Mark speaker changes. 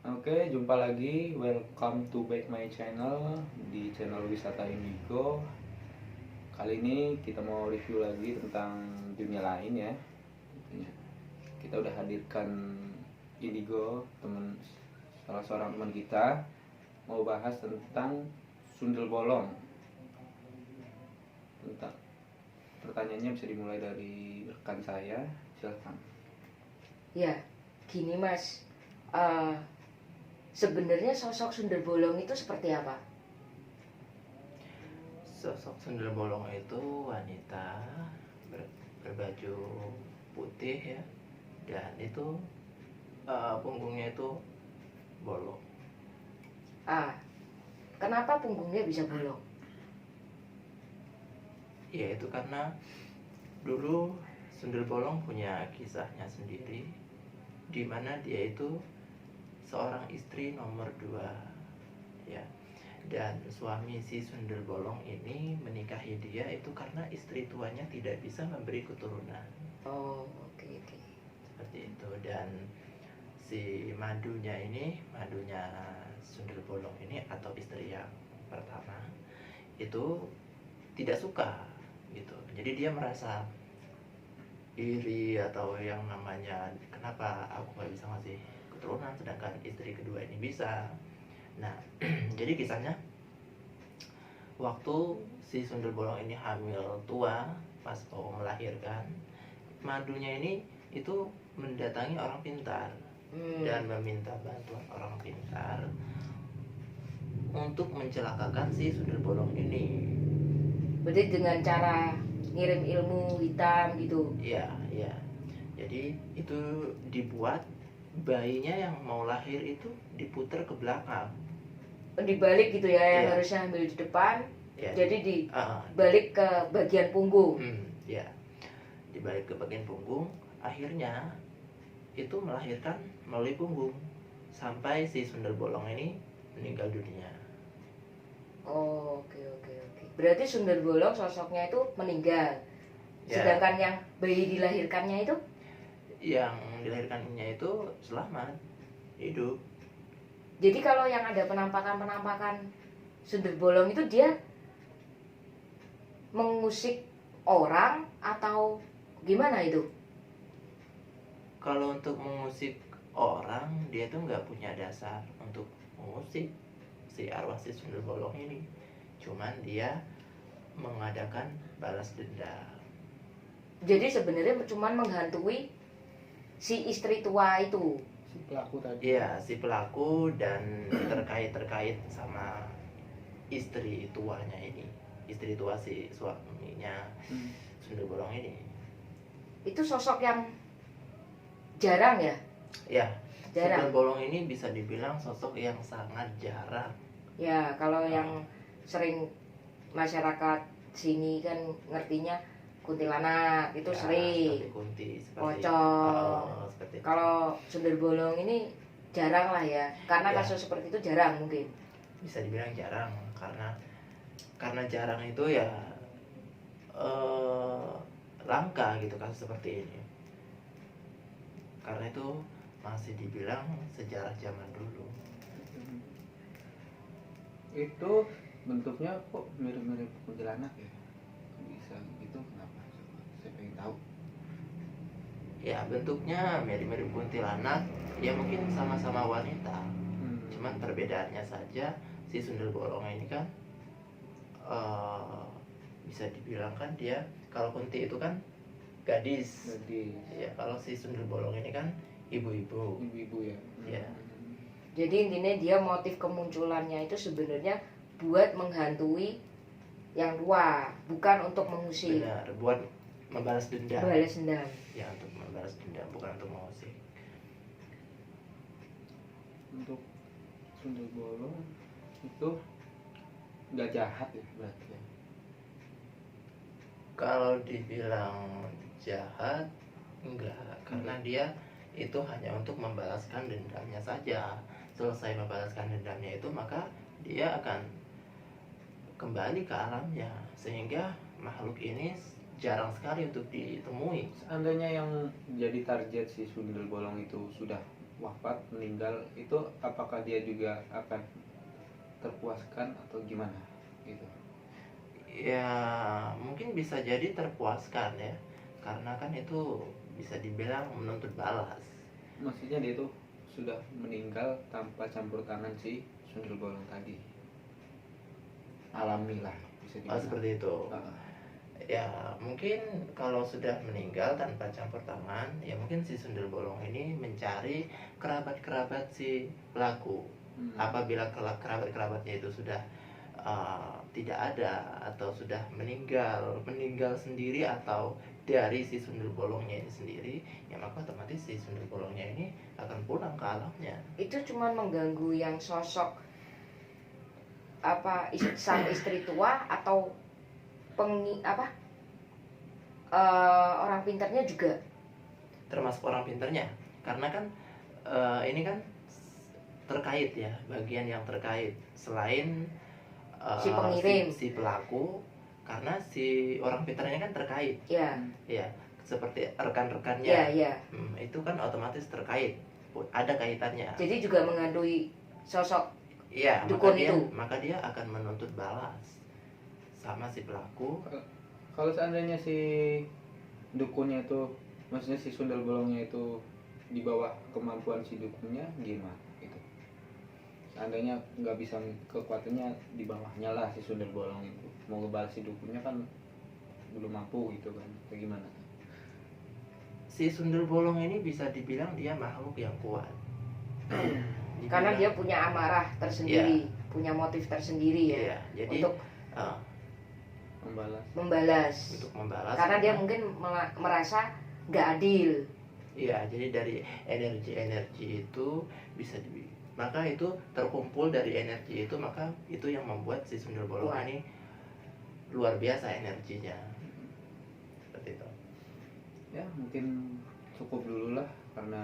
Speaker 1: Oke, jumpa lagi. Welcome to back my channel di channel Wisata Indigo. Kali ini kita mau review lagi tentang dunia lain ya. Kita udah hadirkan Indigo, salah seorang teman kita, mau bahas tentang sundel bolong. Tentang pertanyaannya bisa dimulai dari rekan saya, silakan.
Speaker 2: Ya, gini Mas, sebenarnya sosok sundel bolong itu seperti apa?
Speaker 3: Sosok sundel bolong itu wanita berbaju putih ya, dan itu punggungnya itu bolong.
Speaker 2: Kenapa punggungnya bisa bolong?
Speaker 3: Ya itu karena dulu sundel bolong punya kisahnya sendiri, di mana dia itu seorang istri nomor 2 ya, dan suami si sundel bolong ini menikahi dia itu karena istri tuanya tidak bisa memberi keturunan.
Speaker 2: Oh, oke.
Speaker 3: Seperti itu. Dan si madunya sundel bolong ini atau istri yang pertama itu tidak suka gitu, jadi dia merasa iri atau yang namanya kenapa aku nggak bisa ngasih keturunan sedangkan istri kedua ini bisa. Nah jadi kisahnya, waktu si sundel bolong ini hamil tua pas mau melahirkan, madunya ini itu mendatangi orang pintar dan meminta bantuan orang pintar untuk mencelakakan si sundel bolong ini.
Speaker 2: Berarti dengan cara ngirim ilmu hitam gitu.
Speaker 3: Iya. Jadi itu dibuat bayinya yang mau lahir itu diputar ke belakang.
Speaker 2: Dibalik gitu ya, yang
Speaker 3: Iya.
Speaker 2: harusnya ambil di depan,
Speaker 3: Ya.
Speaker 2: jadi dibalik ke bagian punggung.
Speaker 3: Ya. Dibalik ke bagian punggung, akhirnya itu melahirkan melalui punggung sampai si sundel bolong ini meninggal dunia.
Speaker 2: Oh, oke. Berarti sundel bolong sosoknya itu meninggal.
Speaker 3: Ya.
Speaker 2: Sedangkan yang bayi dilahirkannya itu?
Speaker 3: Yang dilahirkannya itu selamat, hidup.
Speaker 2: Jadi kalau yang ada penampakan sundel bolong itu dia mengusik orang atau gimana itu?
Speaker 3: Kalau untuk mengusik orang, dia tuh nggak punya dasar untuk mengusik si arwah si sundel bolong ini. Cuman dia mengadakan balas dendam.
Speaker 2: Jadi sebenarnya cuma menghantui si istri tua itu.
Speaker 1: Si pelaku tadi.
Speaker 3: Iya, si pelaku dan terkait sama istri tuanya ini. Istri tua si suaminya sundel bolong ini.
Speaker 2: Itu sosok yang jarang ya?
Speaker 3: Ya,
Speaker 2: Jarang.
Speaker 3: sundel bolong ini bisa dibilang sosok yang sangat jarang.
Speaker 2: Ya, kalau yang sering masyarakat sini kan ngertinya kuntilanak itu
Speaker 3: Ya,
Speaker 2: sering.
Speaker 3: seperti kunti,
Speaker 2: Pocong.
Speaker 3: seperti itu.
Speaker 2: Kalau sundel bolong ini jarang lah ya, karena
Speaker 3: Ya.
Speaker 2: kasus seperti itu jarang mungkin.
Speaker 3: Bisa dibilang jarang karena jarang itu ya, langka gitu kasus seperti ini. Karena itu masih dibilang sejarah zaman dulu.
Speaker 1: Itu bentuknya kok mirip-mirip kuntilanak ya? Bisa gitu, kenapa? Saya pengen tahu.
Speaker 3: Ya bentuknya mirip-mirip kuntilanak, ya mungkin sama-sama wanita. Cuman perbedaannya saja, si sundel bolong ini kan bisa dibilang kan dia, kalau kunti itu kan gadis. Ya, kalau si sundel bolong ini kan ibu-ibu
Speaker 1: ya.
Speaker 3: Ya.
Speaker 2: Jadi intinya dia motif kemunculannya itu sebenarnya buat menghantui yang tua, bukan untuk mengusik.
Speaker 3: Benar, buat membalas dendam.
Speaker 2: Balas dendam.
Speaker 3: Ya, untuk membalas dendam, bukan untuk mengusik.
Speaker 1: Untuk sundel bolong itu nggak jahat ya berarti ya?
Speaker 3: Kalau dibilang jahat, enggak, karena dia itu hanya untuk membalaskan dendamnya saja. Selesai membalaskan dendamnya itu, maka dia akan kembali ke alamnya, sehingga makhluk ini jarang sekali untuk ditemui.
Speaker 1: Seandainya yang jadi target si sundel bolong itu sudah wafat meninggal itu apakah dia juga akan terpuaskan atau gimana gitu?
Speaker 3: Ya mungkin bisa jadi terpuaskan ya, karena kan itu bisa dibilang menuntut balas.
Speaker 1: Maksudnya dia itu sudah meninggal tanpa campur tangan si sundel bolong tadi, alami lah bisa
Speaker 3: Oh
Speaker 1: dibilang.
Speaker 3: seperti itu.
Speaker 1: Heeh.
Speaker 3: Ya mungkin kalau sudah meninggal tanpa campur tangan, ya mungkin si sundel bolong ini mencari kerabat-kerabat si pelaku. Apabila kerabat-kerabatnya itu sudah tidak ada atau sudah meninggal sendiri atau dari si sundel bolongnya ini sendiri, ya maka otomatis si sundel bolongnya ini akan pulang ke alamnya.
Speaker 2: Itu cuman mengganggu yang sosok sang istri tua atau orang pintarnya juga.
Speaker 3: Termasuk orang pinternya, karena kan ini kan terkait ya, bagian yang terkait selain
Speaker 2: Si pengirim.
Speaker 3: si pelaku, karena si orang pinternya kan terkait
Speaker 2: Ya,
Speaker 3: ya, seperti rekan-rekannya.
Speaker 2: ya.
Speaker 3: Itu kan otomatis terkait, ada kaitannya.
Speaker 2: Jadi juga mengandui sosok
Speaker 3: Iya,
Speaker 2: dukun
Speaker 3: maka dia akan menuntut balas sama si pelaku.
Speaker 1: Kalau seandainya si dukunnya itu, maksudnya si sundel bolongnya itu di bawah kemampuan si dukunnya gimana gitu? Seandainya nggak bisa, kekuatannya di bawahnya lah si sundel bolong itu, mau ngebalas si dukunnya kan belum mampu gitu kan, kayak gimana?
Speaker 3: Si sundel bolong ini bisa dibilang dia makhluk yang kuat.
Speaker 2: karena dia punya amarah tersendiri, punya motif tersendiri ya,
Speaker 3: Iya, jadi
Speaker 2: untuk
Speaker 1: Membalas.
Speaker 3: untuk membalas.
Speaker 2: karena dia mungkin merasa nggak adil.
Speaker 3: Iya, jadi dari energi itu maka itu terkumpul dari energi itu, maka itu yang membuat si sundel bolong
Speaker 2: Kuat.
Speaker 3: ini luar biasa energinya. Seperti itu.
Speaker 1: Ya mungkin cukup dulu lah karena